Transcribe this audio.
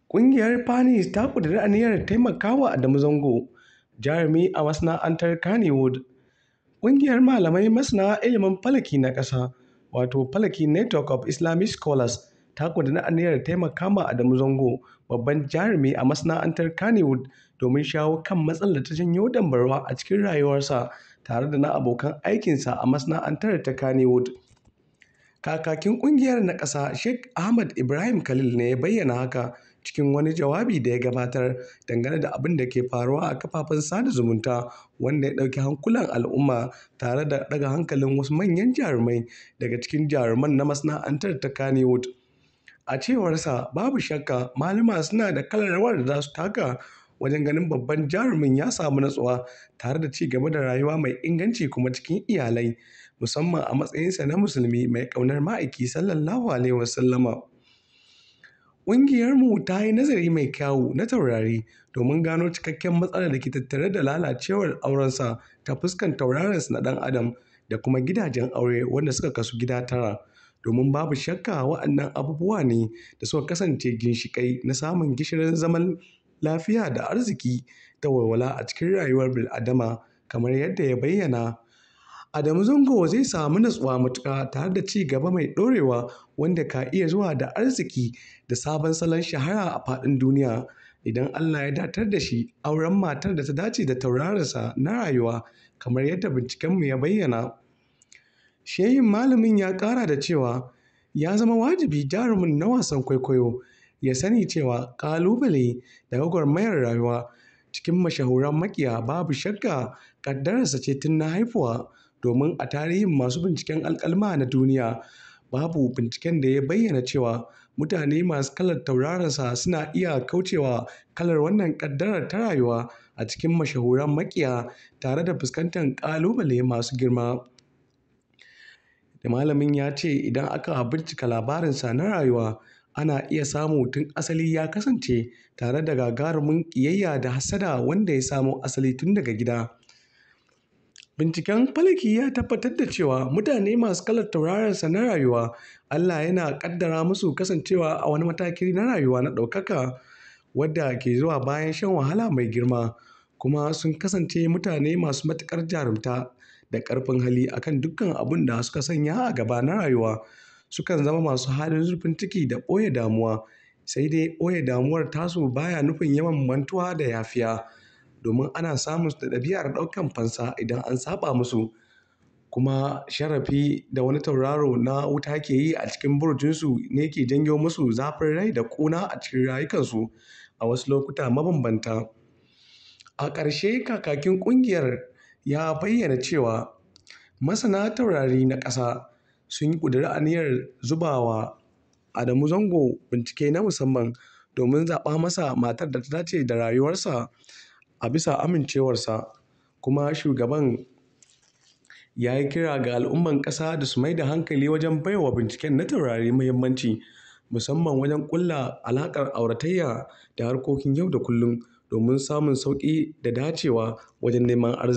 Ƙungiyar Panis ta ƙudiri aniyar taimakawa Adamu Zango, jarumi a masana'antar Kannywood. Ƙungiyar malamai masana ilimin falaki na ƙasa, wato Falaki Network of Islamic Scholars, ta ƙudiri aniyar taimakawa Adamu Zango, babban jarumi a masana'antar Kannywood, domin shawo kan matsalar da ta janyo dambarwa a cikin rayuwarsa tare da na abokan aikinsa a masana'antar ta Kannywood. Kakakin ƙungiyar na ƙasa, Sheikh Ahmad Ibrahim Khalil ne ya bayyana haka cikin wani jawabi da ya gabatar dangane da abin da ke faruwa a kafafen sada zumunta, wanda ya ɗauki hankulan al'umma tare da ɗaga hankalin wasu manyan jarumai daga cikin jaruman na masana'antar ta Kannywood. A cewarsa, babu shakka malama suna da kalar rawar da za su taka wajen ganin babban jarumin ya samu natsuwa tare da ci gaba da rayuwa mai inganci kuma cikin iyalai, musamman a matsayinsa na musulmi mai ƙaunar ma'aiki sallallahu alaihi wasallama. Ƙungiyarmu ta yi nazari mai kyau na taurari domin gano cikakken matsalar da ke tattare da lalacewar aurensa ta fuskan tauraronsa na ɗan adam da kuma gidajen aure wanda suka kasu gida 9, domin babu shakka waɗannan abubuwa ne da suka kasance ginshiƙai na samun gishirin zaman lafiya da arziki da walwala a cikin rayuwar bil'adama, kamar yadda ya bayyana. Adamu Zango zai samu natsuwa matuƙa tare da ci gaba mai ɗorewa wanda ka iya zuwa da arziki da sabon salon shahara a faɗin duniya idan Allah ya datar da shi auren matar da ta dace da tauraronsa na rayuwa, kamar yadda bincikenmu ya bayyana. Shehin malamin ya ƙara da cewa ya zama wajibi jarumin na wasan kwaikwayo ya sani cewa ƙalubale da gwagwarmayar rayuwa cikin mashahuran maƙiya babu shakka ƙaddararsa ce tun na haifuwa, domin a tarihin masu binciken alƙalma na duniya babu binciken da ya bayyana cewa mutane masu kalar tauraronsa suna iya kaucewa kalar wannan ƙaddarar ta rayuwa a cikin mashahuran maƙiya tare da fuskantar ƙalubale masu girma. Da malamin ya ce idan aka bincika labarinsa na rayuwa, ana iya samu tun asali ya kasance tare da gagarumin ƙiyayya da hassada wanda ya samo asali tun daga gida. Binciken falaki ya tabbatar da cewa mutane masu kalar tauraronsa na rayuwa, Allah yana ƙaddara musu kasancewa a wani mataki na rayuwa na ɗaukaka wadda ke zuwa bayan shan wahala mai girma, kuma sun kasance mutane masu matuƙar jarumta da ƙarfin hali akan dukkan abin da suka sanya a gaba na rayuwa. Sukan zama masu halin zurfin ciki da ɓoye damuwa, sai dai ɓoye damuwar tasu baya nufin yawan mantuwa da yafiya, domin ana samun su da ɗabi'ar ɗaukan fansa idan an saba musu. Kuma sharafi da wani tauraro na wuta ke yi a cikin burjinsu ne ke janyo musu zafin rai da ƙuna a cikin rayukansu a wasu lokuta mabambanta. A ƙarshe, kakakin ƙungiyar ya bayyana cewa masana taurari na ƙasa sun yi ƙudiri aniyar zubawa Adamu Zango bincike na musamman domin zaɓa masa matar da ta dace da rayuwarsa a bisa amincewarsa. Kuma shugaban ya yi kira ga al'umman ƙasa da su mai da hankali wajen baiwa binciken na taurari muhimmanci, musamman wajen ƙulla alaƙar auratayya da harkokin yau da kullum domin samun sauƙi da dacewa wajen neman arziki.